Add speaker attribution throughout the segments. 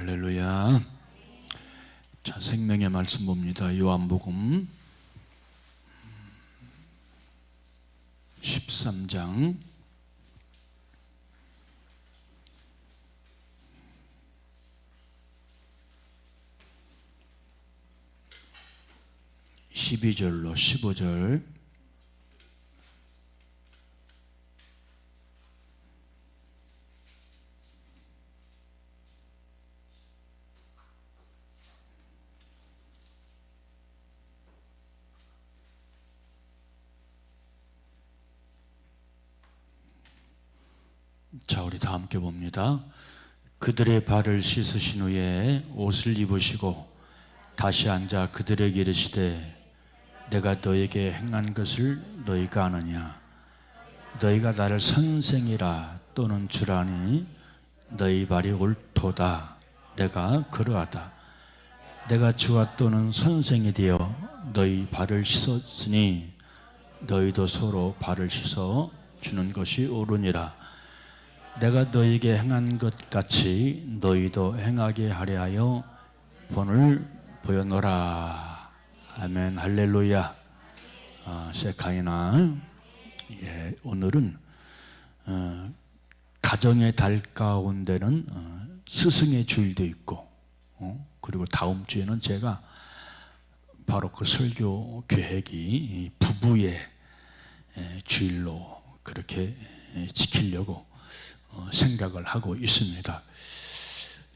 Speaker 1: 할렐루야. 자, 생명의 말씀 봅니다. 요한복음 13장 12절로 15절. 자, 우리 다 함께 봅니다. 그들의 발을 씻으신 후에 옷을 입으시고 다시 앉아 그들에게 이르시되 내가 너에게 행한 것을 너희가 아느냐? 너희가 나를 선생이라 또는 주라니 너희 발이 옳도다. 내가 그러하다. 내가 주와 또는 선생이 되어 너희 발을 씻었으니 너희도 서로 발을 씻어 주는 것이 옳으니라. 내가 너희에게 행한 것 같이 너희도 행하게 하려 하여 본을 보여노라. 아멘. 할렐루야. 세카이나. 오늘은 가정의 달 가운데는 스승의 주일도 있고, 그리고 다음 주에는 제가 바로 그 설교 계획이 부부의 주일로 그렇게 지키려고 생각을 하고 있습니다.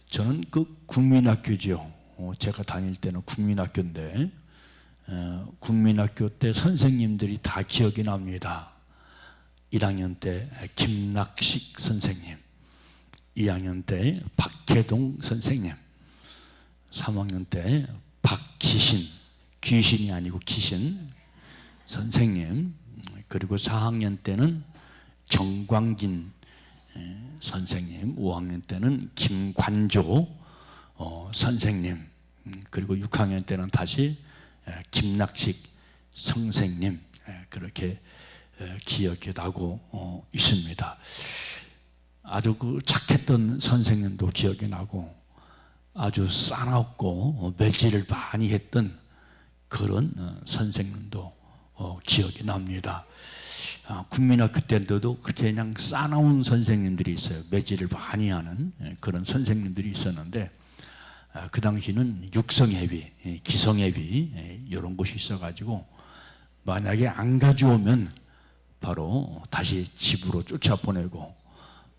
Speaker 1: 저는 그 국민학교죠. 제가 다닐 때는 국민학교인데 국민학교 때 선생님들이 다 기억이 납니다. 1학년 때 김낙식 선생님, 2학년 때 박혜동 선생님, 3학년 때 박기신, 귀신이 아니고 기신 선생님, 그리고 4학년 때는 정광진 선생님, 5학년 때는 김관조 선생님, 그리고 6학년 때는 다시 김낙식 선생님, 그렇게 기억이 나고 있습니다. 아주 그 착했던 선생님도 기억이 나고 아주 싸납고 매질을 많이 했던 그런 선생님도 기억이 납니다. 국민학교 때도 그렇게 그냥 싸나운 선생님들이 있어요. 매질을 많이 하는 그런 선생님들이 있었는데 그 당시는 육성예비, 기성예비 이런 곳이 있어가지고 만약에 안 가져오면 바로 다시 집으로 쫓아보내고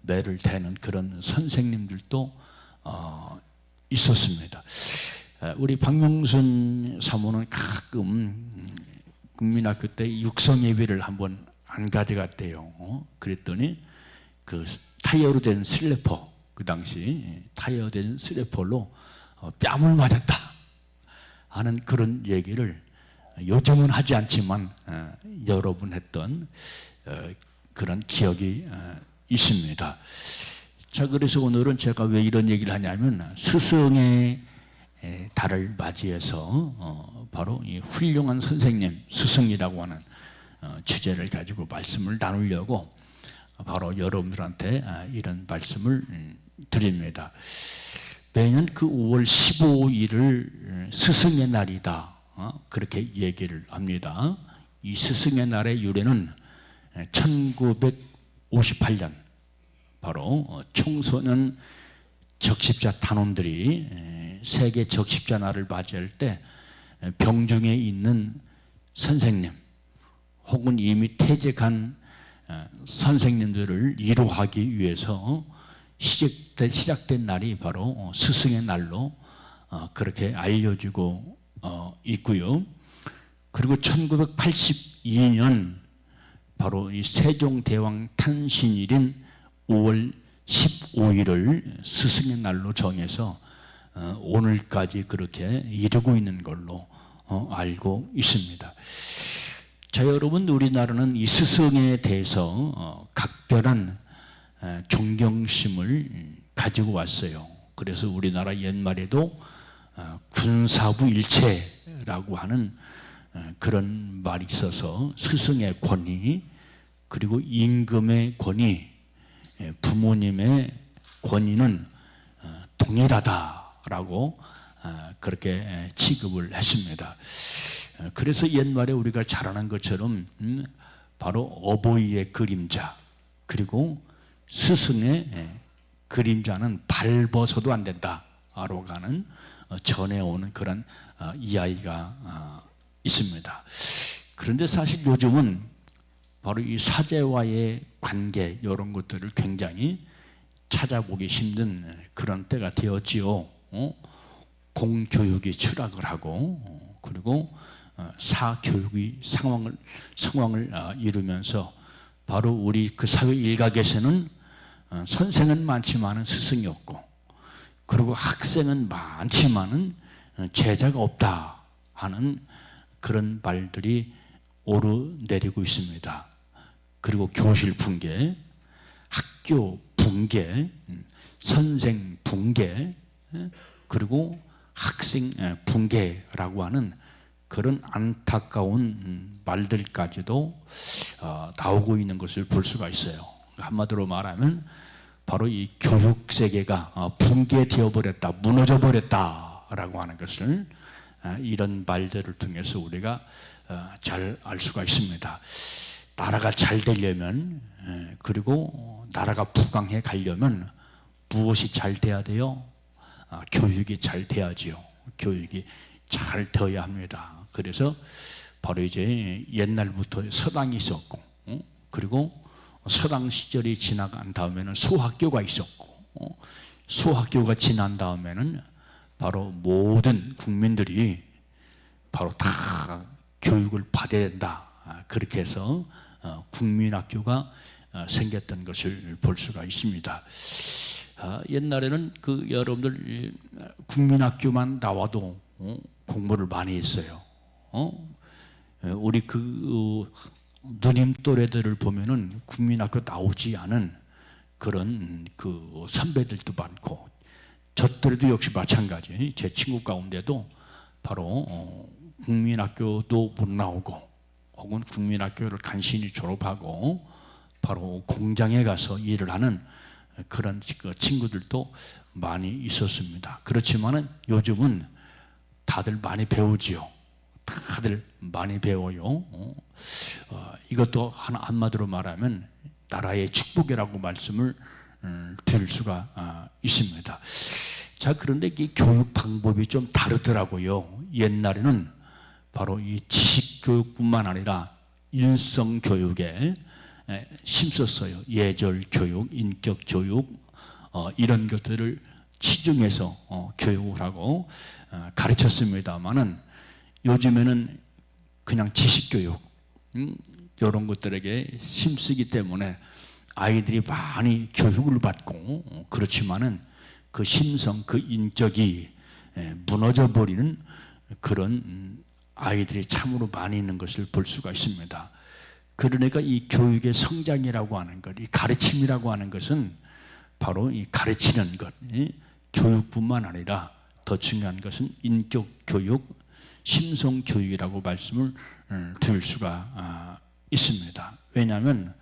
Speaker 1: 매를 대는 그런 선생님들도 있었습니다. 우리 박명순 사모는 가끔 국민학교 때 육성예비를 한번 안 가져갔대요. 그랬더니 그 타이어로 된 슬리퍼, 그 당시 타이어 된 슬리퍼로 뺨을 맞았다 하는 그런 얘기를 요즘은 하지 않지만 여러 번 했던 그런 기억이 있습니다. 자, 그래서 오늘은 제가 왜 이런 얘기를 하냐면 스승의 달을 맞이해서 바로 이 훌륭한 선생님, 스승이라고 하는 주제를 가지고 말씀을 나누려고 바로 여러분들한테 이런 말씀을 드립니다. 매년 그 5월 15일을 스승의 날이다, 그렇게 얘기를 합니다. 이 스승의 날의 유래는 1958년 바로 청소년 적십자 단원들이 세계 적십자 날을 맞이할 때 병중에 있는 선생님 혹은 이미 퇴직한 선생님들을 위로하기 위해서 시작된 날이 바로 스승의 날로 그렇게 알려지고 있고요. 그리고 1982년 바로 이 세종대왕 탄신일인 5월 15일을 스승의 날로 정해서 오늘까지 그렇게 이루고 있는 걸로 알고 있습니다. 자, 여러분, 우리나라는 이 스승에 대해서 각별한 존경심을 가지고 왔어요. 그래서 우리나라 옛말에도 군사부일체라고 하는 그런 말이 있어서 스승의 권위, 그리고 임금의 권위, 부모님의 권위는 동일하다라고 그렇게 취급을 했습니다. 그래서 옛말에 우리가 잘 아는 것처럼 바로 어버이의 그림자 그리고 스승의 그림자는 밟아서도 안 된다라고 하는 전해오는 그런 이야기가 있습니다. 그런데 사실 요즘은 바로 이 사제와의 관계 이런 것들을 굉장히 찾아보기 힘든 그런 때가 되었지요. 공교육이 추락을 하고 그리고 사교육이 상황을 이루면서 바로 우리 그 사회 일각에서는 선생은 많지만은 스승이 없고 그리고 학생은 많지만은 제자가 없다 하는 그런 말들이 오르내리고 있습니다. 그리고 교실 붕괴, 학교 붕괴, 선생 붕괴, 그리고 학생 붕괴라고 하는 그런 안타까운 말들까지도 나오고 있는 것을 볼 수가 있어요. 한마디로 말하면 바로 이 교육 세계가 붕괴되어 버렸다, 무너져 버렸다라고 하는 것을 이런 말들을 통해서 우리가 잘 알 수가 있습니다. 나라가 잘 되려면 그리고 나라가 부강해 가려면 무엇이 잘 돼야 돼요? 교육이 잘 돼야지요. 교육이 잘 되어야 합니다. 그래서 바로 이제 옛날부터 서당이 있었고 그리고 서당 시절이 지나간 다음에는 소학교가 있었고 소학교가 지난 다음에는 바로 모든 국민들이 바로 다 교육을 받아야 된다. 그렇게 해서 국민학교가 생겼던 것을 볼 수가 있습니다. 옛날에는 그 여러분들 국민학교만 나와도 공부를 많이 했어요. 우리 그 누님 또래들을 보면은 국민학교 나오지 않은 그런 그 선배들도 많고 저들도 역시 마찬가지. 제 친구 가운데도 바로 국민학교도 못 나오고 혹은 국민학교를 간신히 졸업하고 바로 공장에 가서 일을 하는 그런 친구들도 많이 있었습니다. 그렇지만은 요즘은 다들 많이 배우지요. 다들 많이 배워요. 이것도 한마디로 말하면 나라의 축복이라고 말씀을 드릴 수가 있습니다. 자, 그런데 이 교육 방법이 좀 다르더라고요. 옛날에는 바로 이 지식교육뿐만 아니라 인성교육에 힘썼어요. 예절교육, 인격교육 이런 것들을 치중해서 교육을 하고 가르쳤습니다마는 요즘에는 그냥 지식교육 이런 것들에게 힘쓰기 때문에 아이들이 많이 교육을 받고 그렇지만은 그 심성, 그 인격이 무너져 버리는 그런 아이들이 참으로 많이 있는 것을 볼 수가 있습니다. 그러니까 이 교육의 성장이라고 하는 것, 이 가르침이라고 하는 것은 바로 이 가르치는 것, 교육뿐만 아니라 더 중요한 것은 인격 교육, 심성 교육이라고 말씀을 드릴 수가 있습니다. 왜냐하면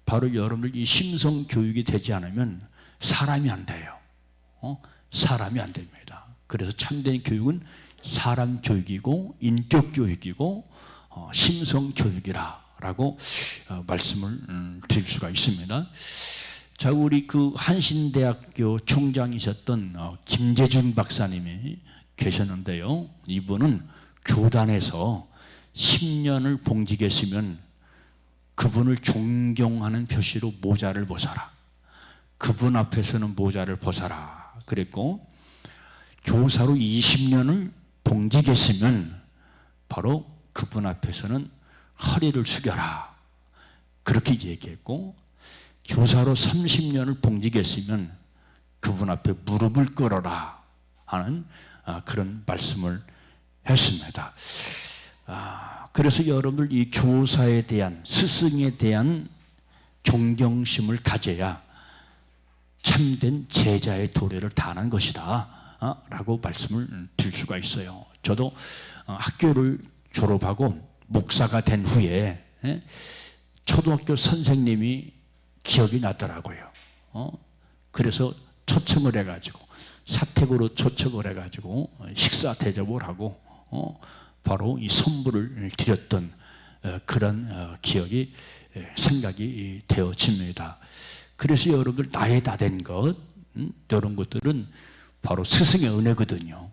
Speaker 1: 바로 여러분들 이 심성 교육이 되지 않으면 사람이 안 돼요. 사람이 안 됩니다. 그래서 참된 교육은 사람 교육이고 인격 교육이고 심성 교육이라고 말씀을 드릴 수가 있습니다. 자, 우리 그 한신대학교 총장이셨던 김재준 박사님이 계셨는데요. 이분은 교단에서 10년을 봉직했으면 그분을 존경하는 표시로 모자를 벗어라. 그분 앞에서는 모자를 벗어라. 그랬고 교사로 20년을 봉직했으면 바로 그분 앞에서는 허리를 숙여라. 그렇게 얘기했고 교사로 30년을 봉직했으면 그분 앞에 무릎을 꿇어라 하는 그런 말씀을 했습니다. 그래서 여러분들 이 교사에 대한 스승에 대한 존경심을 가져야 참된 제자의 도래를 다하는 것이다 라고 말씀을 드릴 수가 있어요. 저도 학교를 졸업하고 목사가 된 후에 초등학교 선생님이 기억이 나더라고요. 그래서 초청을 해가지고 사택으로 초청을 해가지고 식사 대접을 하고 바로 이 선물을 드렸던 그런 기억이 생각이 되어집니다. 그래서 여러분들 나이 다 된 것, 이런 것들은 바로 스승의 은혜거든요.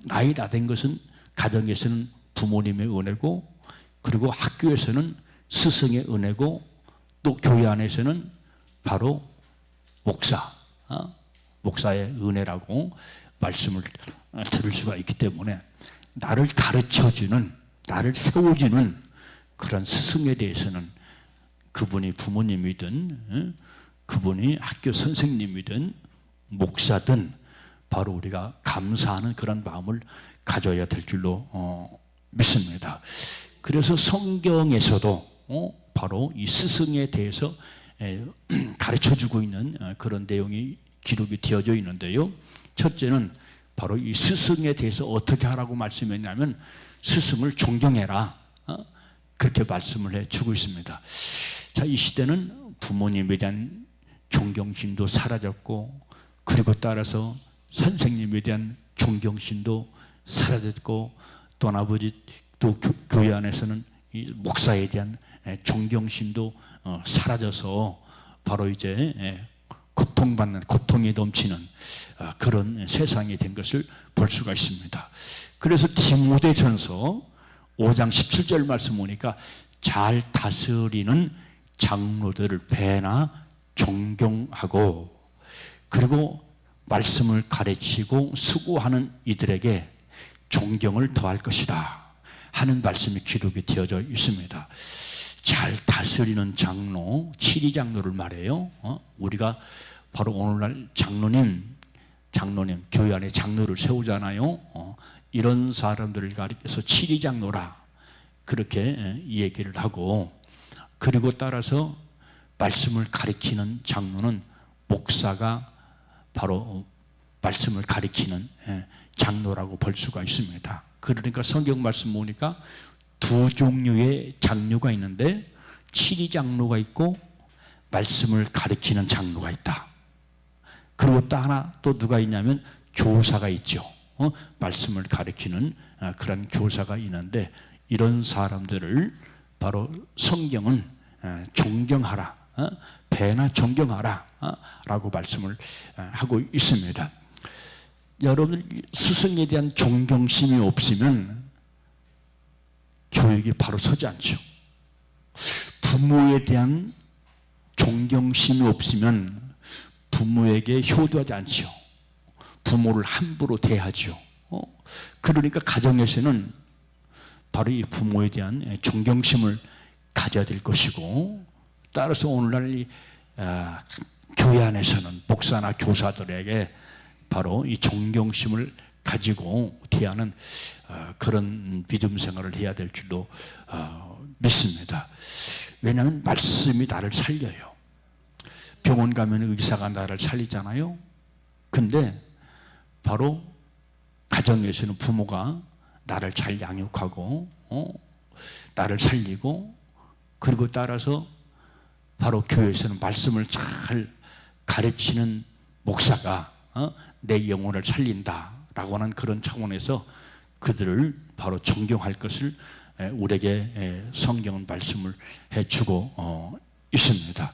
Speaker 1: 나이 다 된 것은 가정에서는 부모님의 은혜고, 그리고 학교에서는 스승의 은혜고, 또 교회 안에서는 바로 목사의 은혜라고 말씀을 들을 수가 있기 때문에, 나를 가르쳐주는, 나를 세워주는 그런 스승에 대해서는 그분이 부모님이든 그분이 학교 선생님이든 목사든 바로 우리가 감사하는 그런 마음을 가져야 될 줄로 믿습니다. 그래서 성경에서도 바로 이 스승에 대해서 가르쳐주고 있는 그런 내용이 기록이 되어져 있는데요. 첫째는 바로 이 스승에 대해서 어떻게 하라고 말씀했냐면, 스승을 존경해라, 그렇게 말씀을 해주고 있습니다. 자, 이 시대는 부모님에 대한 존경심도 사라졌고, 그리고 따라서 선생님에 대한 존경심도 사라졌고, 또 아버지, 또 교회 안에서는 이 목사에 대한 존경심도 사라져서 바로 이제 고통이 넘치는 그런 세상이 된 것을 볼 수가 있습니다. 그래서 디모데전서 5장 17절 말씀 보니까, 잘 다스리는 장로들을 배나 존경하고, 그리고 말씀을 가르치고 수고하는 이들에게 존경을 더할 것이다 하는 말씀이 기록이 되어져 있습니다. 잘 다스리는 장로, 치리장로를 말해요. 우리가 바로 오늘날 장로님, 교회 안에 장로를 세우잖아요. 이런 사람들을 가리켜서 치리장로라 그렇게 얘기를 하고, 그리고 따라서 말씀을 가리키는 장로는 목사가 바로 말씀을 가리키는 장로라고 볼 수가 있습니다. 그러니까 성경 말씀 보니까 두 종류의 장로가 있는데, 치리장로가 있고 말씀을 가리키는 장로가 있다. 그리고 또 하나, 또 누가 있냐면 교사가 있죠. 말씀을 가리키는 그런 교사가 있는데, 이런 사람들을 바로 성경은 존경하라, 배나 존경하라 라고 말씀을 하고 있습니다. 여러분, 스승에 대한 존경심이 없으면 교육이 바로 서지 않죠. 부모에 대한 존경심이 없으면 부모에게 효도하지 않죠. 부모를 함부로 대하죠. 그러니까 가정에서는 바로 이 부모에 대한 존경심을 가져야 될 것이고, 따라서 오늘날 이 교회 안에서는 목사나 교사들에게 바로 이 존경심을 가지고 대하는 그런 믿음 생활을 해야 될 줄로 믿습니다. 왜냐하면 말씀이 나를 살려요. 병원 가면 의사가 나를 살리잖아요. 근데 바로 가정에서는 부모가 나를 잘 양육하고 나를 살리고, 그리고 따라서 바로 교회에서는 말씀을 잘 가르치는 목사가 내 영혼을 살린다라고 하는 그런 차원에서 그들을 바로 존경할 것을 우리에게 성경은 말씀을 해주고 있습니다.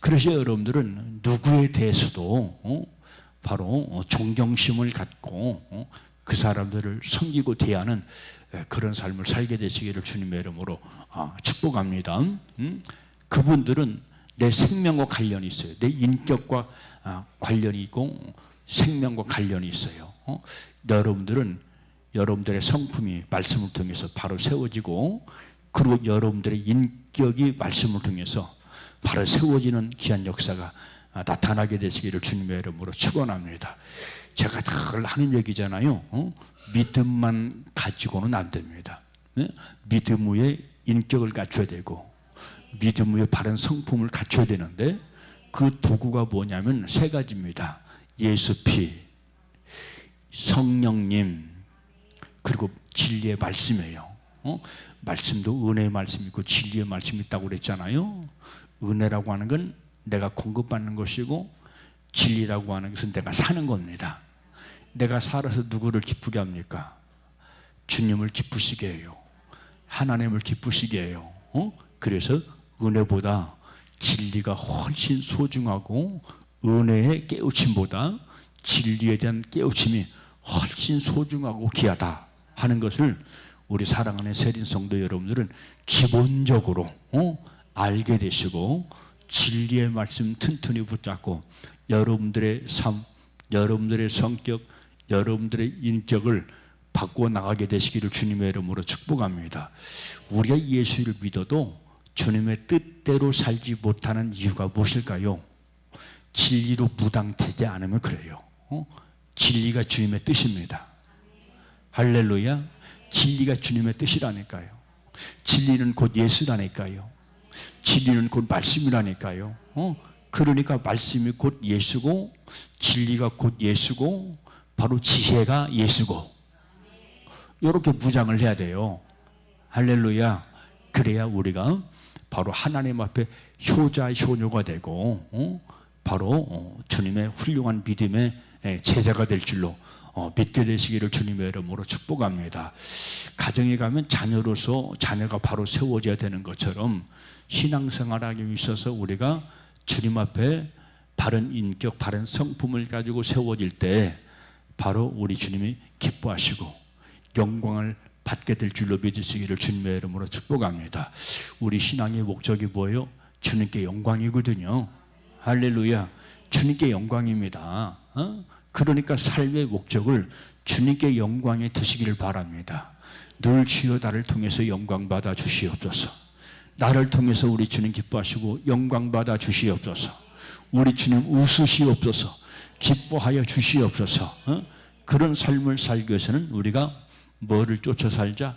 Speaker 1: 그래서 여러분들은 누구에 대해서도 바로 존경심을 갖고 그 사람들을 섬기고 대하는 그런 삶을 살게 되시기를 주님의 이름으로 축복합니다. 그분들은 내 생명과 관련이 있어요. 내 인격과 관련이 있고 생명과 관련이 있어요. 여러분들은 여러분들의 성품이 말씀을 통해서 바로 세워지고, 그리고 여러분들의 인격이 말씀을 통해서 바로 세워지는 귀한 역사가 나타나게 되시기를 주님의 이름으로 축원합니다. 제가 늘 하는 얘기잖아요. 믿음만 가지고는 안 됩니다. 믿음 위에 인격을 갖춰야 되고, 믿음 위에 바른 성품을 갖춰야 되는데, 그 도구가 뭐냐면 세 가지입니다. 예수 피, 성령님, 그리고 진리의 말씀이에요. 말씀도 은혜의 말씀이 있고 진리의 말씀이 있다고 그랬잖아요. 은혜라고 하는 건 내가 공급받는 것이고, 진리라고 하는 것은 내가 사는 겁니다. 내가 살아서 누구를 기쁘게 합니까? 주님을 기쁘시게 해요. 하나님을 기쁘시게 해요. 그래서 은혜보다 진리가 훨씬 소중하고, 은혜의 깨우침보다 진리에 대한 깨우침이 훨씬 소중하고 귀하다 하는 것을 우리 사랑하는 세린 성도 여러분들은 기본적으로 알게 되시고, 진리의 말씀 튼튼히 붙잡고 여러분들의 삶, 여러분들의 성격, 여러분들의 인격을 바꾸어 나가게 되시기를 주님의 이름으로 축복합니다. 우리가 예수를 믿어도 주님의 뜻대로 살지 못하는 이유가 무엇일까요? 진리로 무당되지 않으면 그래요. 진리가 주님의 뜻입니다. 할렐루야. 진리가 주님의 뜻이라니까요. 진리는 곧 예수라니까요. 진리는 곧 말씀이라니까요. 그러니까 말씀이 곧 예수고, 진리가 곧 예수고, 바로 지혜가 예수고, 이렇게 무장을 해야 돼요. 할렐루야. 그래야 우리가 바로 하나님 앞에 효자 효녀가 되고, 바로 주님의 훌륭한 믿음의 제자가 될 줄로 믿게 되시기를 주님의 이름으로 축복합니다. 가정에 가면 자녀로서 자녀가 바로 세워져야 되는 것처럼, 신앙생활하기 위해서 우리가 주님 앞에 바른 인격, 바른 성품을 가지고 세워질 때 바로 우리 주님이 기뻐하시고 영광을 받게 될 줄로 믿으시기를 주님의 이름으로 축복합니다. 우리 신앙의 목적이 뭐예요? 주님께 영광이거든요. 할렐루야. 주님께 영광입니다. 그러니까 삶의 목적을 주님께 영광에 두시기를 바랍니다. 늘 주여 나를 통해서 영광 받아 주시옵소서. 나를 통해서 우리 주님 기뻐하시고 영광 받아 주시옵소서. 우리 주님 웃으시옵소서. 기뻐하여 주시옵소서. 그런 삶을 살기 위해서는 우리가 뭐를 쫓아 살자?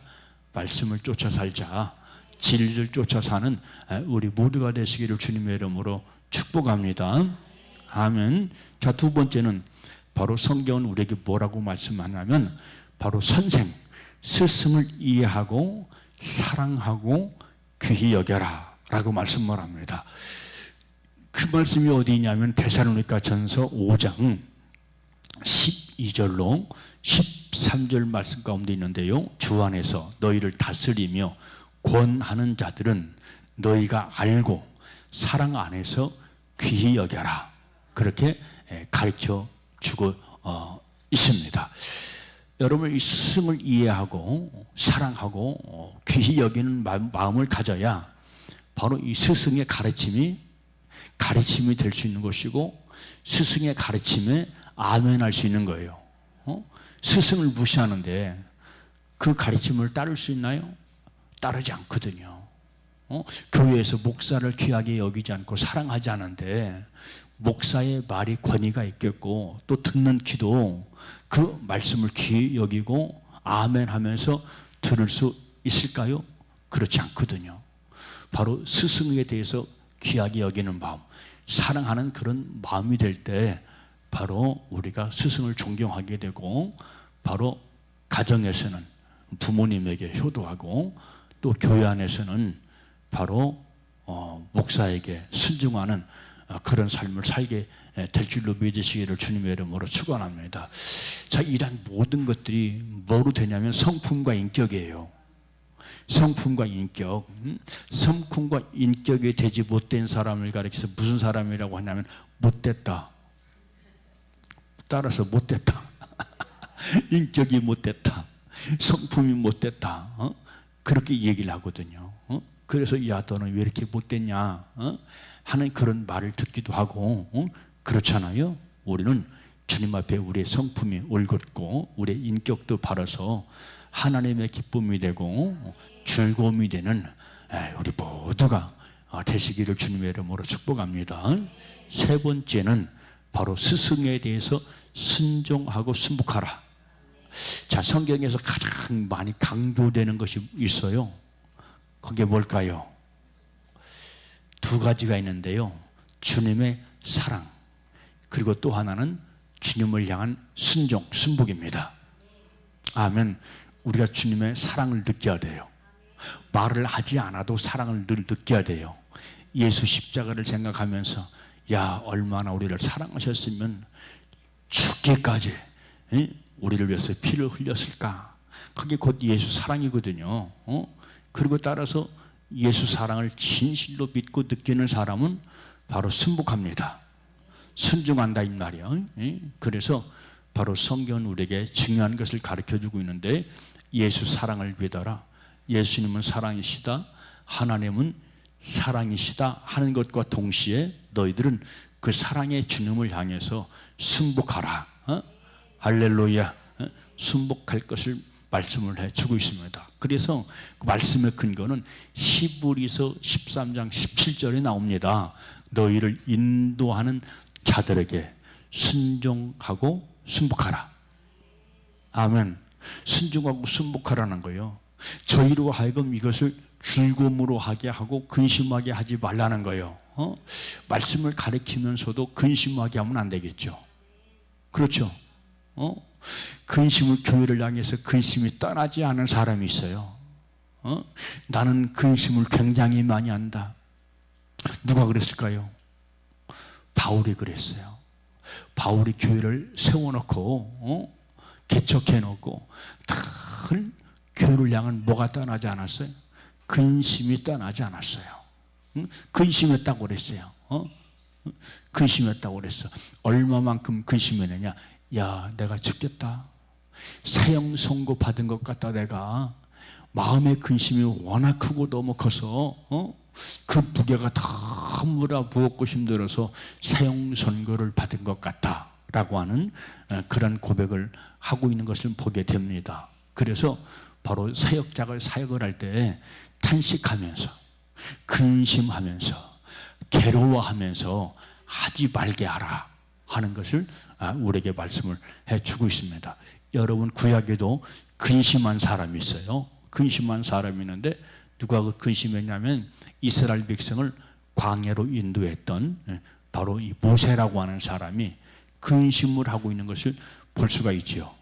Speaker 1: 말씀을 쫓아 살자. 진리를 쫓아 사는 우리 모두가 되시기를 주님의 이름으로 축복합니다. 아멘. 자, 두 번째는 바로 성경은 우리에게 뭐라고 말씀하냐면, 바로 선생, 스승을 이해하고 사랑하고 귀히 여겨라 라고 말씀을 합니다. 그 말씀이 어디 있냐면 데살로니가 전서 5장 12절로 13절 말씀 가운데 있는데요. 주 안에서 너희를 다스리며 권하는 자들은 너희가 알고 사랑 안에서 귀히 여겨라, 그렇게 가르쳐 주고 있습니다. 여러분, 이 스승을 이해하고 사랑하고 귀히 여기는 마음을 가져야 바로 이 스승의 가르침이 될 수 있는 것이고, 스승의 가르침에 아멘할 수 있는 거예요. 스승을 무시하는데 그 가르침을 따를 수 있나요? 따르지 않거든요. 교회에서 목사를 귀하게 여기지 않고 사랑하지 않은데 목사의 말이 권위가 있겠고, 또 듣는 귀도 그 말씀을 귀히 여기고 아멘 하면서 들을 수 있을까요? 그렇지 않거든요. 바로 스승에 대해서 귀하게 여기는 마음, 사랑하는 그런 마음이 될 때 바로 우리가 스승을 존경하게 되고, 바로 가정에서는 부모님에게 효도하고, 또 교회 안에서는 바로 목사에게 순종하는 그런 삶을 살게 될 줄로 믿으시기를 주님의 이름으로 축원합니다. 자, 이런 모든 것들이 뭐로 되냐면 성품과 인격이에요. 성품과 인격. 성품과 인격이 되지 못된 사람을 가리켜서 무슨 사람이라고 하냐면 못됐다. 따라서 못됐다. 인격이 못됐다. 성품이 못됐다. 그렇게 얘기를 하거든요. 그래서 야, 너는 왜 이렇게 못됐냐 하는 그런 말을 듣기도 하고, 그렇잖아요. 우리는 주님 앞에 우리의 성품이 올곧고 우리의 인격도 바라서 하나님의 기쁨이 되고 즐거움이 되는 우리 모두가 되시기를 주님의 이름으로 축복합니다. 세 번째는 바로 스승에 대해서 순종하고 순복하라. 자, 성경에서 가장 많이 강조되는 것이 있어요. 그게 뭘까요? 두 가지가 있는데요. 주님의 사랑, 그리고 또 하나는 주님을 향한 순종, 순복입니다. 아멘. 우리가 주님의 사랑을 느껴야 돼요. 말을 하지 않아도 사랑을 늘 느껴야 돼요. 예수 십자가를 생각하면서 야, 얼마나 우리를 사랑하셨으면 죽기까지 우리를 위해서 피를 흘렸을까? 그게 곧 예수 사랑이거든요. 그리고 따라서 예수 사랑을 진실로 믿고 느끼는 사람은 바로 순복합니다. 순종한다 이 말이야. 그래서 바로 성경은 우리에게 중요한 것을 가르쳐주고 있는데, 예수 사랑을 믿어라, 예수님은 사랑이시다, 하나님은 사랑이시다 하는 것과 동시에 너희들은 그 사랑의 주님을 향해서 순복하라. 할렐루야. 순복할 것을 말씀을 해주고 있습니다. 그래서 그 말씀의 근거는 히브리서 13장 17절에 나옵니다. 너희를 인도하는 자들에게 순종하고 순복하라. 아멘. 순종하고 순복하라는 거예요. 저희로 하여금 이것을 즐거움으로 하게 하고 근심하게 하지 말라는 거예요. 말씀을 가르치면서도 근심하게 하면 안 되겠죠. 그렇죠? 근심을, 교회를 향해서 근심이 떠나지 않은 사람이 있어요. 나는 근심을 굉장히 많이 한다. 누가 그랬을까요? 바울이 그랬어요. 바울이 교회를 세워놓고 개척해놓고 늘 교회를 향한 뭐가 떠나지 않았어요? 근심이 떠나지 않았어요. 근심했다고 그랬어요. 근심했다고 그랬어. 얼마만큼 근심했느냐? 야, 내가 죽겠다. 사형 선고 받은 것 같다. 내가 마음의 근심이 워낙 크고 너무 커서 그 무게가 다 몰아부었고 힘들어서 사형 선고를 받은 것 같다라고 하는 그런 고백을 하고 있는 것을 보게 됩니다. 그래서 바로 사역자가 사역을 할 때 탄식하면서 근심하면서 괴로워하면서 하지 말게 하라 하는 것을 우리에게 말씀을 해주고 있습니다. 여러분, 구약에도 근심한 사람이 있어요. 근심한 사람이 있는데 누가 그 근심했냐면 이스라엘 백성을 광야로 인도했던 바로 이 모세라고 하는 사람이 근심을 하고 있는 것을 볼 수가 있죠.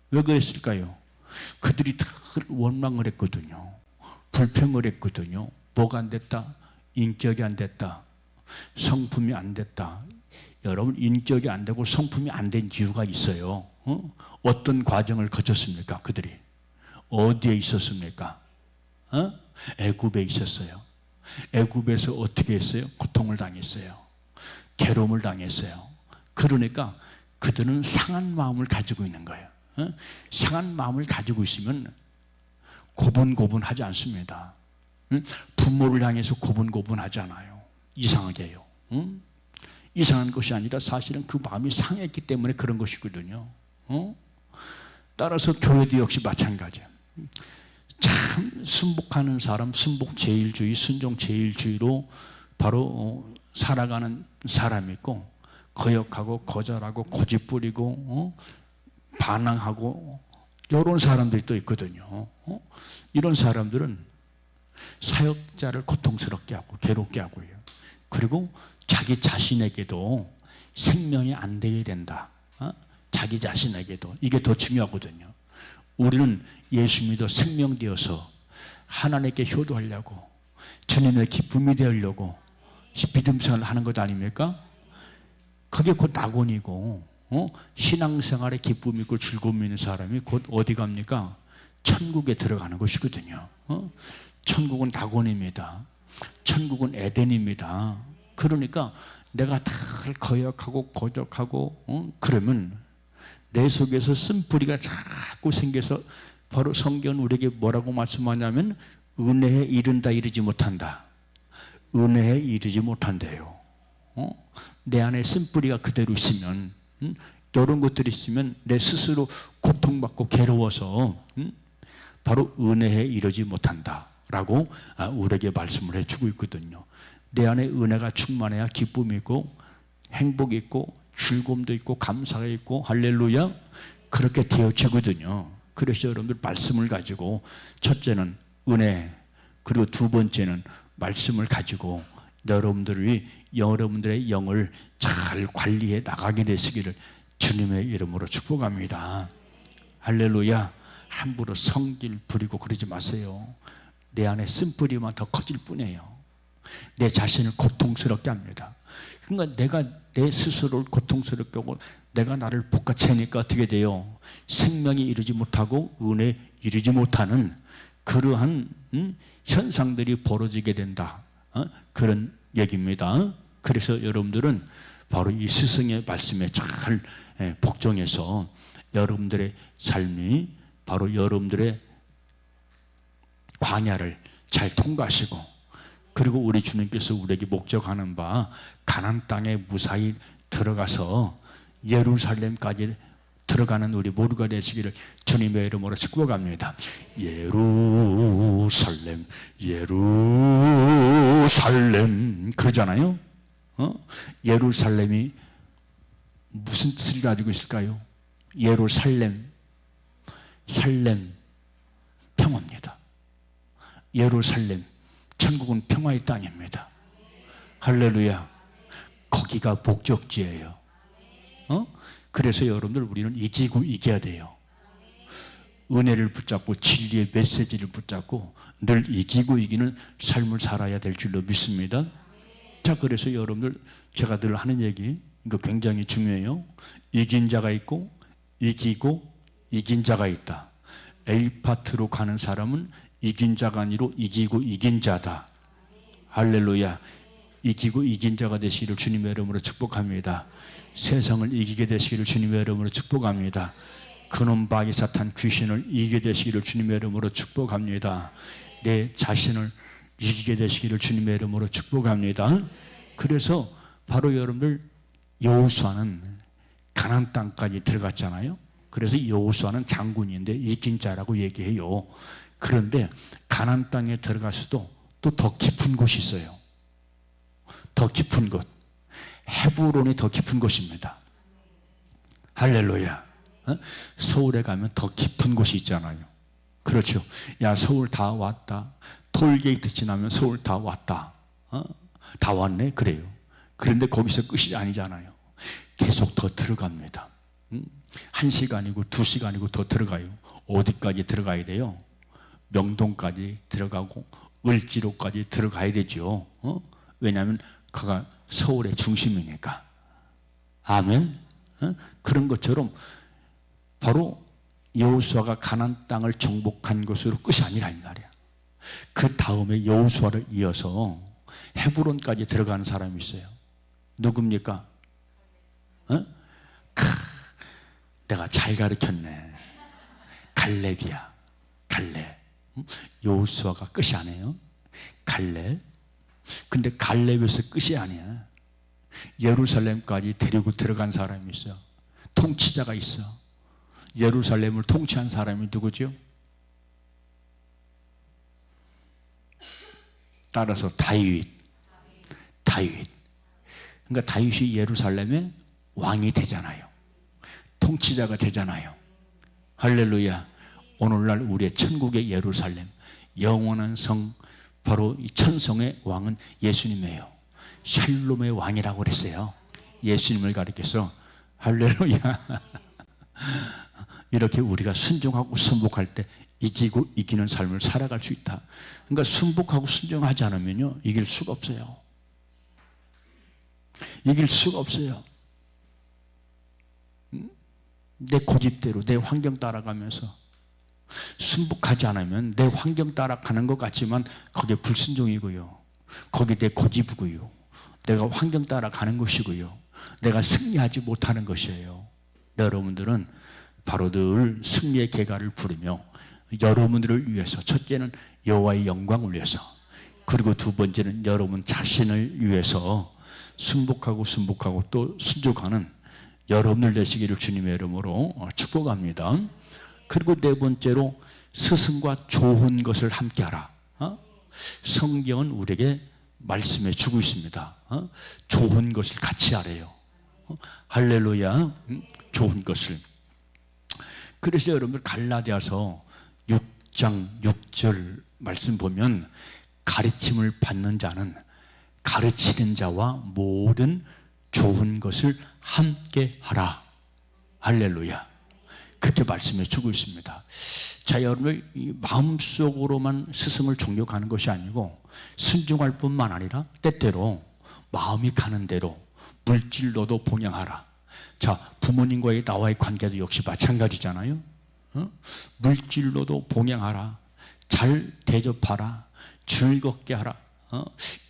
Speaker 1: 왜 그랬을까요? 그들이 다 원망을 했거든요. 불평을 했거든요. 뭐가 안 됐다? 인격이 안 됐다. 성품이 안 됐다. 여러분, 인격이 안 되고 성품이 안 된 이유가 있어요. 어떤 과정을 거쳤습니까? 그들이 어디에 있었습니까? 애굽에 있었어요. 애굽에서 어떻게 했어요? 고통을 당했어요. 괴로움을 당했어요. 그러니까 그들은 상한 마음을 가지고 있는 거예요. 상한 마음을 가지고 있으면 고분고분하지 않습니다. 부모를 향해서 고분고분하지 않아요. 이상하게 해요. 이상한 것이 아니라 사실은 그 마음이 상했기 때문에 그런 것이거든요. 따라서 교회도 역시 마찬가지예요. 참 순복하는 사람, 순복 제일주의, 순종 제일주의로 바로 살아가는 사람이 있고, 거역하고 거절하고 고집부리고 반항하고 이런 사람들이 또 있거든요. 이런 사람들은 사역자를 고통스럽게 하고 괴롭게 하고 해요. 그리고 자기 자신에게도 생명이 안 되어야 된다. 자기 자신에게도. 이게 더 중요하거든요. 우리는 예수 믿어 생명되어서 하나님께 효도하려고, 주님의 기쁨이 되려고 믿음생활을 하는 것 아닙니까? 그게 곧 낙원이고, 신앙생활에 기쁨이 있고 즐거움이 있는 사람이 곧 어디 갑니까? 천국에 들어가는 것이거든요. 천국은 낙원입니다. 천국은 에덴입니다. 그러니까 내가 다 거역하고 고적하고 그러면 내 속에서 쓴뿌리가 자꾸 생겨서, 바로 성경은 우리에게 뭐라고 말씀하냐면 은혜에 이른다 이르지 못한다. 은혜에 이르지 못한대요. 내 안에 쓴뿌리가 그대로 있으면, 이런 것들이 있으면 내 스스로 고통받고 괴로워서 바로 은혜에 이르지 못한다라고 우리에게 말씀을 해주고 있거든요. 내 안에 은혜가 충만해야 기쁨이 있고 행복이 있고 즐거움도 있고 감사가 있고 할렐루야, 그렇게 되어지거든요. 그래서 여러분들 말씀을 가지고, 첫째는 은혜, 그리고 두 번째는 말씀을 가지고 여러분들의 영을 잘 관리해 나가게 되시기를 주님의 이름으로 축복합니다. 할렐루야. 함부로 성질 부리고 그러지 마세요. 내 안에 쓴뿌리만 더 커질 뿐이에요. 내 자신을 고통스럽게 합니다. 그러니까 내가 내 스스로를 고통스럽게 하고 내가 나를 볶아채니까 어떻게 돼요? 생명이 이루지 못하고 은혜에 이루지 못하는 그러한 현상들이 벌어지게 된다. 그런 얘기입니다. 그래서 여러분들은 바로 이 스승의 말씀에 잘 복종해서 여러분들의 삶이 바로 여러분들의 광야를 잘 통과하시고, 그리고 우리 주님께서 우리에게 목적하는 바 가나안 땅에 무사히 들어가서 예루살렘까지 들어가는 우리 모두가 되시기를 주님의 이름으로 축복합니다. 예루살렘, 예루살렘 그러잖아요. 예루살렘이 무슨 뜻을 가지고 있을까요? 예루살렘, 살렘, 평화입니다. 예루살렘, 천국은 평화의 땅입니다. 할렐루야. 거기가 목적지예요. 그래서 여러분들 우리는 이기고 이겨야 돼요. 은혜를 붙잡고 진리의 메시지를 붙잡고 늘 이기고 이기는 삶을 살아야 될 줄로 믿습니다. 자, 그래서 여러분들 제가 늘 하는 얘기, 이거 굉장히 중요해요. 이긴 자가 있고 이기고 이긴 자가 있다. A파트로 가는 사람은 이긴 자가 아니로 이기고 이긴 자다. 할렐루야. 이기고 이긴 자가 되시기를 주님의 이름으로 축복합니다. 세상을 이기게 되시기를 주님의 이름으로 축복합니다. 그놈 바기 사탄 귀신을 이기게 되시기를 주님의 이름으로 축복합니다. 내 자신을 이기게 되시기를 주님의 이름으로 축복합니다. 그래서 바로 여러분들 여호수아는 가나안 땅까지 들어갔잖아요. 그래서 여호수아는 장군인데 이긴 자라고 얘기해요. 그런데 가나안 땅에 들어가서도 또 더 깊은 곳이 있어요. 더 깊은 곳, 헤브론이 더 깊은 곳입니다. 할렐루야. 서울에 가면 더 깊은 곳이 있잖아요. 그렇죠. 야, 서울 다 왔다. 톨게이트 지나면 서울 다 왔다. 다 왔네. 그래요. 그런데 거기서 끝이 아니잖아요. 계속 더 들어갑니다. 1시간이고 2시간이고 더 들어가요. 어디까지 들어가야 돼요? 명동까지 들어가고 을지로까지 들어가야 되죠. 왜냐하면 그가 서울의 중심이니까. 아멘. 그런 것처럼 바로 여호수아가 가나안 땅을 정복한 것으로 끝이 아니라 이 말이야. 그 다음에 여호수아를 이어서 헤브론까지 들어가는 사람이 있어요. 누굽니까? 내가 잘 가르쳤네. 갈렙이야. 갈렙. 여호수아가 끝이 아니에요. 갈렙. 근데 갈렙에서 끝이 아니야. 예루살렘까지 데리고 들어간 사람이 있어. 통치자가 있어. 예루살렘을 통치한 사람이 누구죠? 따라서 다윗. 그러니까 다윗이 예루살렘의 왕이 되잖아요. 통치자가 되잖아요. 할렐루야. 오늘날 우리의 천국의 예루살렘, 영원한 성, 바로 이 천성의 왕은 예수님이에요. 샬롬의 왕이라고 그랬어요. 예수님을 가리켜서. 할렐루야. 이렇게 우리가 순종하고 순복할 때 이기고 이기는 삶을 살아갈 수 있다. 그러니까 순복하고 순종하지 않으면요, 이길 수가 없어요. 이길 수가 없어요. 내 고집대로 내 환경 따라가면서 순복하지 않으면 내 환경 따라가는 것 같지만 그게 불순종이고요. 거기 내 고집이고요. 내가 환경 따라가는 것이고요. 내가 승리하지 못하는 것이에요. 여러분들은 바로 늘 승리의 계가를 부르며 여러분들을 위해서, 첫째는 여호와의 영광을 위해서, 그리고 두 번째는 여러분 자신을 위해서 순복하고 또 순종하는 여러분들 되시기를 주님의 이름으로 축복합니다. 그리고 네 번째로 스승과 좋은 것을 함께하라. 성경은 우리에게 말씀해 주고 있습니다. 좋은 것을 같이 하래요. 할렐루야. 좋은 것을. 그래서 여러분들 갈라디아서 6장 6절 말씀 보면 가르침을 받는 자는 가르치는 자와 모든 좋은 것을 함께 하라. 할렐루야. 그렇게 말씀해 주고 있습니다. 자, 여러분들 마음속으로만 스승을 존경하는 것이 아니고 순종할 뿐만 아니라 때때로 마음이 가는 대로 물질로도 봉양하라. 자, 부모님과의 나와의 관계도 역시 마찬가지잖아요. 물질로도 봉양하라. 잘 대접하라. 즐겁게 하라.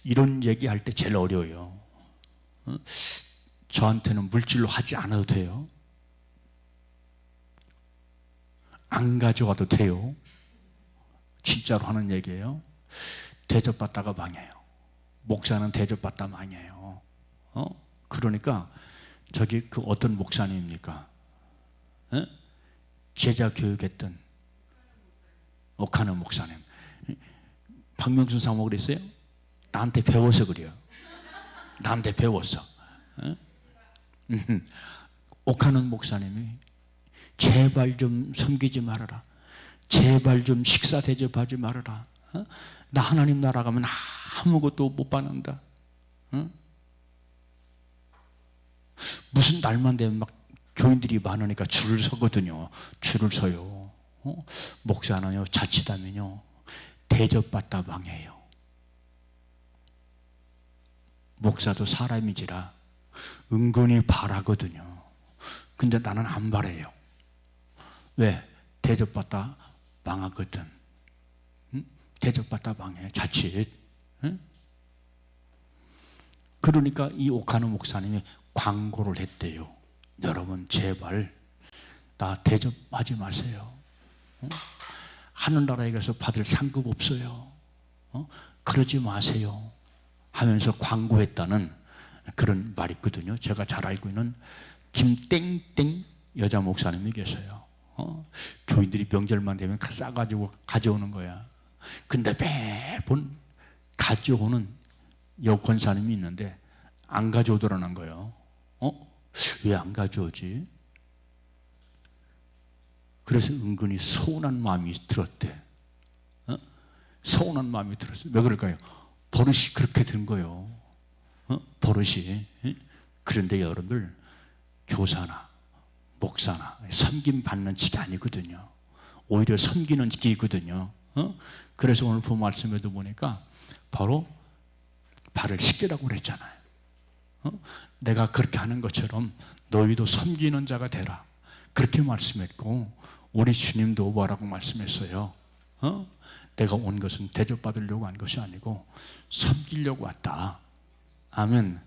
Speaker 1: 이런 얘기할 때 제일 어려워요. 저한테는 물질로 하지 않아도 돼요. 안 가져가도 돼요. 진짜로 하는 얘기예요. 대접받다가 망해요. 목사는 대접받다 망해요. 그러니까 저기 그 어떤 목사님입니까? 제자 교육했던 옥하는 목사님. 박명순 사모 그랬어요? 나한테 배워서 그래요. 나한테 배웠어. 옥하는 목사님이 제발 좀 섬기지 말아라. 제발 좀 식사 대접하지 말아라. 나 하나님 나라 가면 아무것도 못 받는다. 무슨 날만 되면 막 교인들이 많으니까 줄을 서거든요. 줄을 서요. 목사는요, 자칫하면요, 대접받다 망해요. 목사도 사람이지라 은근히 바라거든요. 근데 나는 안 바래요. 왜? 대접받다 망하거든. 대접받다 망해. 자칫. 그러니까 이 옥하는 목사님이 광고를 했대요. 여러분 제발 나 대접하지 마세요. 하늘나라에 가서 받을 상급 없어요. 그러지 마세요 하면서 광고했다는 그런 말이 있거든요. 제가 잘 알고 있는 김땡땡 여자 목사님이 계세요. 교인들이 명절만 되면 싸가지고 가져오는 거야. 근데 매번 가져오는 여권사님이 있는데 안 가져오더라는 거예요. 왜 안 가져오지? 그래서 은근히 서운한 마음이 들었대. 서운한 마음이 들었어요. 왜 그럴까요? 버릇이 그렇게 된 거예요. 버릇이. 그런데 여러분들 교사나 목사나 섬김 받는 직이 아니거든요. 오히려 섬기는 직이거든요. 그래서 오늘 본 말씀에도 보니까 바로 발을 씻기라고 그랬잖아요. 내가 그렇게 하는 것처럼 너희도 섬기는 자가 되라. 그렇게 말씀했고 우리 주님도 뭐라고 말씀했어요? 내가 온 것은 대접받으려고 한 것이 아니고 섬기려고 왔다. 아멘.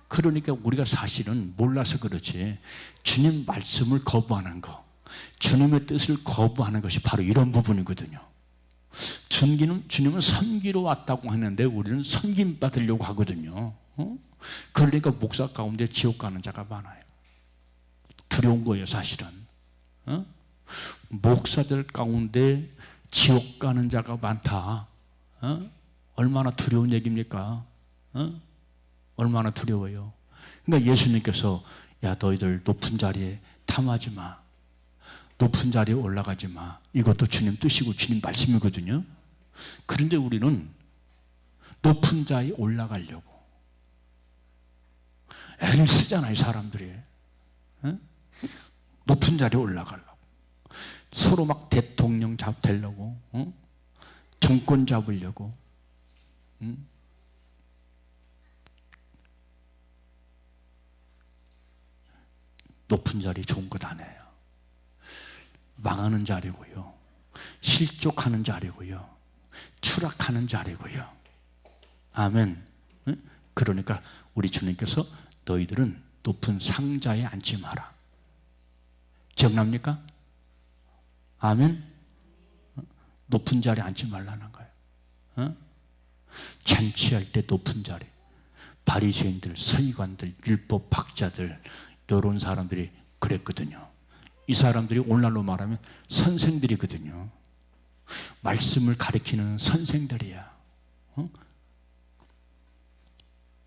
Speaker 1: 그러니까 우리가 사실은 몰라서 그렇지 주님 말씀을 거부하는 거, 주님의 뜻을 거부하는 것이 바로 이런 부분이거든요. 주님은 섬기러 왔다고 하는데 우리는 섬김 받으려고 하거든요. 그러니까 목사 가운데 지옥 가는 자가 많아요. 두려운 거예요, 사실은. 목사들 가운데 지옥 가는 자가 많다. 얼마나 두려운 얘기입니까? 얼마나 두려워요. 그러니까 예수님께서 야 너희들 높은 자리에 탐하지 마. 높은 자리에 올라가지 마. 이것도 주님 뜻이고 주님 말씀이거든요. 그런데 우리는 높은 자리에 올라가려고 애를 쓰잖아요, 사람들이. 높은 자리에 올라가려고. 서로 막 대통령 되려고, 정권 잡으려고. 높은 자리 좋은 것 아니에요. 망하는 자리고요. 실족하는 자리고요. 추락하는 자리고요. 아멘. 그러니까 우리 주님께서 너희들은 높은 상자에 앉지 마라. 기억납니까? 아멘. 높은 자리에 앉지 말라는 거예요. 잔치할 때 높은 자리. 바리새인들, 서기관들, 율법 학자들 이런 사람들이 그랬거든요. 이 사람들이 오늘날로 말하면 선생들이거든요. 말씀을 가르치는 선생들이야.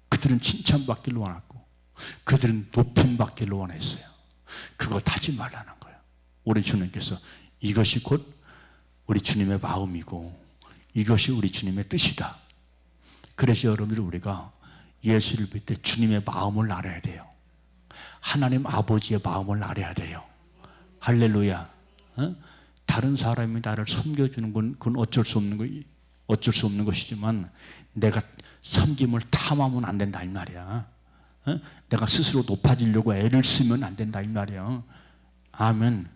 Speaker 1: 그들은 칭찬받기를 원했고 그들은 높임받기를 원했어요. 그거 하지 말라는 거예요. 우리 주님께서 이것이 곧 우리 주님의 마음이고 이것이 우리 주님의 뜻이다. 그래서 여러분들 우리가 예수를 믿을 때 주님의 마음을 알아야 돼요. 하나님 아버지의 마음을 알아야 돼요. 할렐루야. 다른 사람이 나를 섬겨주는 건 그건 어쩔 수 없는 것이지만 내가 섬김을 탐하면 안 된다 이 말이야. 내가 스스로 높아지려고 애를 쓰면 안 된다 이 말이에요. 아멘.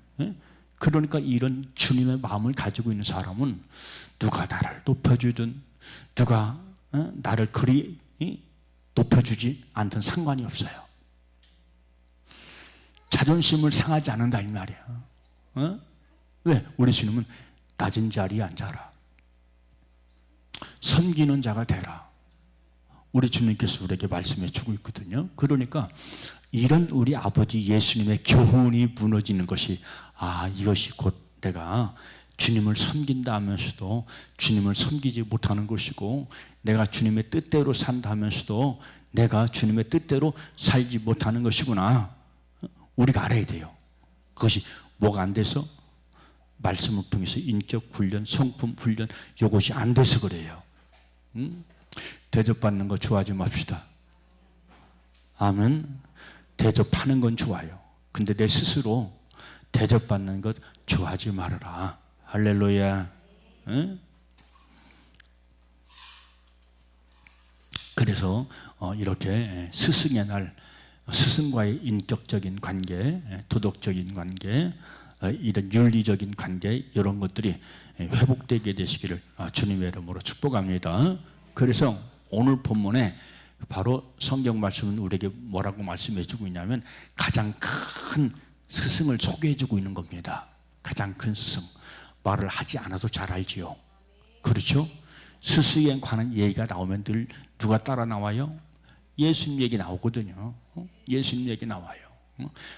Speaker 1: 그러니까 이런 주님의 마음을 가지고 있는 사람은 누가 나를 높여주든 누가 나를 그리 높여주지 않든 상관이 없어요. 자존심을 상하지 않는다 이 말이야. 왜? 우리 주님은 낮은 자리에 앉아라. 섬기는 자가 되라. 우리 주님께서 우리에게 말씀해 주고 있거든요. 그러니까 이런 우리 아버지 예수님의 교훈이 무너지는 것이 이것이 곧 내가 주님을 섬긴다 하면서도 주님을 섬기지 못하는 것이고 내가 주님의 뜻대로 산다 하면서도 내가 주님의 뜻대로 살지 못하는 것이구나. 우리가 알아야 돼요. 그것이 뭐가 안 돼서? 말씀을 통해서 인격 훈련, 성품 훈련 이것이 안 돼서 그래요. 대접받는 거 좋아하지 맙시다. 아멘. 대접하는 건 좋아요. 근데 내 스스로 대접받는 것 좋아하지 말아라. 할렐루야. 그래서 이렇게 스승의 날, 스승과의 인격적인 관계, 도덕적인 관계, 이런 윤리적인 관계 이런 것들이 회복되게 되시기를 주님의 이름으로 축복합니다. 그래서 오늘 본문에 바로 성경 말씀은 우리에게 뭐라고 말씀해 주고 있냐면 가장 큰 스승을 소개해 주고 있는 겁니다. 가장 큰 스승. 말을 하지 않아도 잘 알지요. 그렇죠? 스승에 관한 얘기가 나오면 늘 누가 따라 나와요? 예수님 얘기 나오거든요. 예수님 얘기 나와요.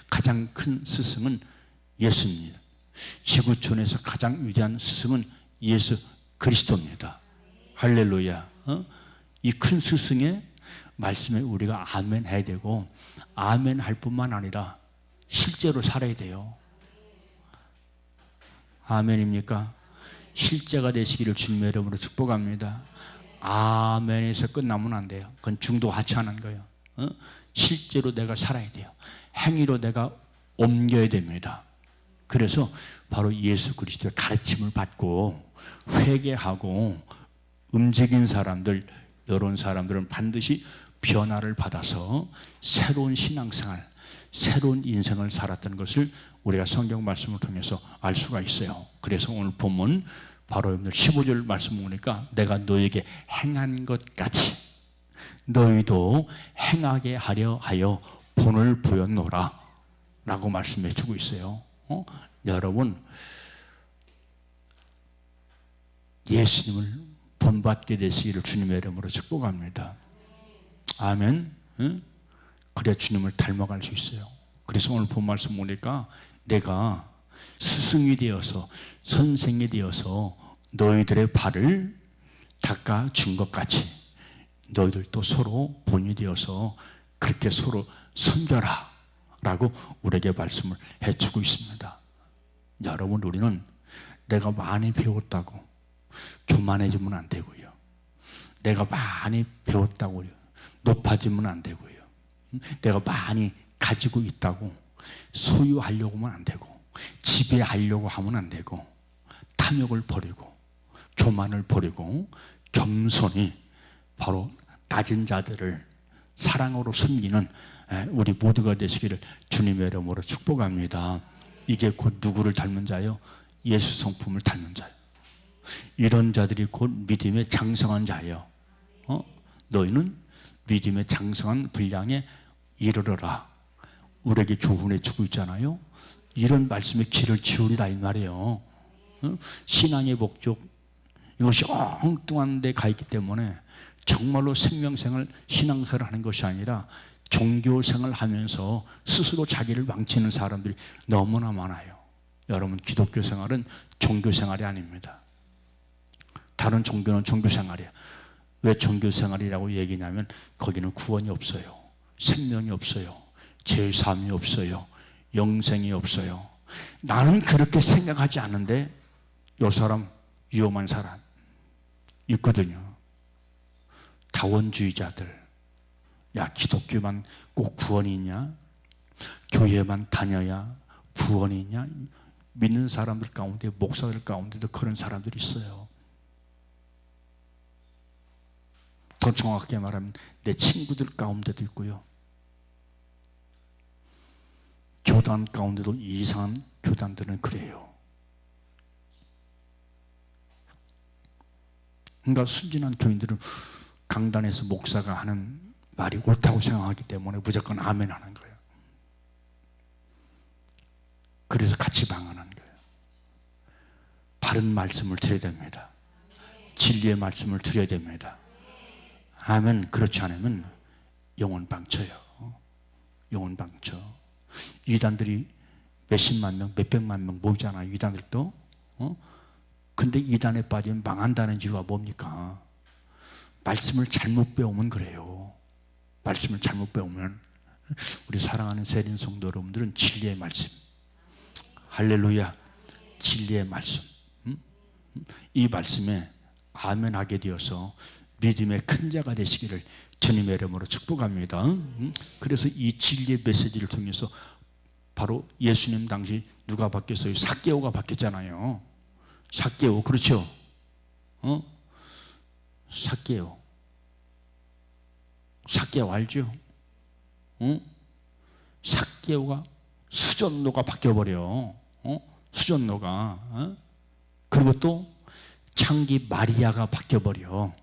Speaker 1: 가장 큰 스승은 예수입니다. 지구촌에서 가장 위대한 스승은 예수 그리스도입니다. 할렐루야. 이 큰 스승의 말씀에 우리가 아멘 해야 되고 아멘 할 뿐만 아니라 실제로 살아야 돼요. 아멘입니까? 실제가 되시기를 주님의 이름으로 축복합니다. 아멘에서 끝나면 안 돼요. 그건 중도 하찮은 거예요. 실제로 내가 살아야 돼요. 행위로 내가 옮겨야 됩니다. 그래서 바로 예수 그리스도의 가르침을 받고 회개하고 움직인 사람들, 이런 사람들은 반드시 변화를 받아서 새로운 신앙생활, 새로운 인생을 살았던 것을 우리가 성경 말씀을 통해서 알 수가 있어요. 그래서 오늘 본문 바로 15절 말씀 보니까 내가 너에게 행한 것 같이 너희도 행하게 하려 하여 본을 보였노라 라고 말씀해 주고 있어요. 여러분 예수님을 본받게 되시기를 주님의 이름으로 축복합니다. 아멘. 그래야 주님을 닮아갈 수 있어요. 그래서 오늘 본 말씀 보니까 내가 스승이 되어서 선생이 되어서 너희들의 발을 닦아준 것 같이 너희들도 서로 본이 되어서 그렇게 서로 섬겨라 라고 우리에게 말씀을 해주고 있습니다. 여러분 우리는 내가 많이 배웠다고 교만해지면 안 되고요. 내가 많이 배웠다고 높아지면 안 되고요. 내가 많이 가지고 있다고 소유하려고 하면 안 되고 지배하려고 하면 안 되고 탐욕을 버리고 교만을 버리고 겸손히 바로 낮은 자들을 사랑으로 섬기는 우리 모두가 되시기를 주님의 이름으로 축복합니다. 이게 곧 누구를 닮은 자요? 예수 성품을 닮은 자요. 이런 자들이 곧 믿음의 장성한 자예요. 너희는 믿음의 장성한 분량에 이르러라. 우리에게 교훈해 주고 있잖아요. 이런 말씀에 귀를 기울이라 이 말이에요. 신앙의 목적 이것이 엉뚱한 데 가 있기 때문에 정말로 생명생활 신앙생활을 하는 것이 아니라 종교생활을 하면서 스스로 자기를 망치는 사람들이 너무나 많아요. 여러분 기독교 생활은 종교생활이 아닙니다. 다른 종교는 종교생활이에요. 왜 종교생활이라고 얘기냐면 거기는 구원이 없어요. 생명이 없어요. 제사함이 없어요. 영생이 없어요. 나는 그렇게 생각하지 않는데 이 사람 위험한 사람 있거든요. 다원주의자들. 야 기독교만 꼭 구원이 있냐? 교회만 다녀야 구원이 있냐? 믿는 사람들 가운데 목사들 가운데도 그런 사람들이 있어요. 더 정확하게 말하면 내 친구들 가운데도 있고요. 교단 가운데도 이상한 교단들은 그래요. 그러니까 순진한 교인들은 강단에서 목사가 하는 말이 옳다고 생각하기 때문에 무조건 아멘 하는 거예요. 그래서 같이 방언하는 거예요. 바른 말씀을 드려야 됩니다. 진리의 말씀을 드려야 됩니다. 아멘. 그렇지 않으면 영혼 방쳐요. 영혼 방쳐. 이단들이 몇십만 명, 몇백만 명 모이잖아요. 이단들도. 근데 이단에 빠지면 망한다는 이유가 뭡니까? 말씀을 잘못 배우면 그래요. 말씀을 잘못 배우면. 우리 사랑하는 세린 성도 여러분들은 진리의 말씀, 할렐루야, 진리의 말씀, 이 말씀에 아멘하게 되어서 믿음의 큰 자가 되시기를 주님의 이름으로 축복합니다. 그래서 이 진리의 메시지를 통해서 바로 예수님 당시 누가 바뀌었어요? 삭개오가 바뀌었잖아요. 삭개오, 그렇죠? 삭개오. 삭개오 알죠? 삭개오가 수전노가 바뀌어버려. 수전노가. 그리고 또 창기 마리아가 바뀌어버려.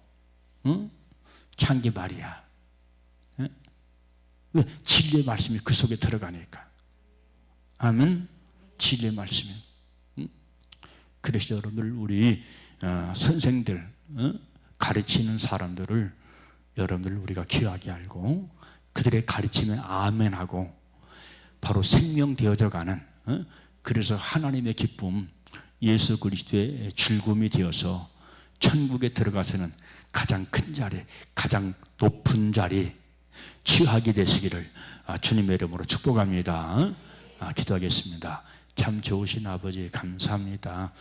Speaker 1: 창기 마리아. 왜? 진리의 말씀이 그 속에 들어가니까. 아멘. 진리의 말씀이. 그래서 여러분들, 우리 선생들, 가르치는 사람들을 여러분들 우리가 귀하게 알고 그들의 가르침에 아멘하고 바로 생명되어져 가는, 그래서 하나님의 기쁨, 예수 그리스도의 즐거움이 되어서 천국에 들어가서는 가장 큰 자리, 가장 높은 자리 취하게 되시기를 주님의 이름으로 축복합니다. 기도하겠습니다. 참 좋으신 아버지 감사합니다.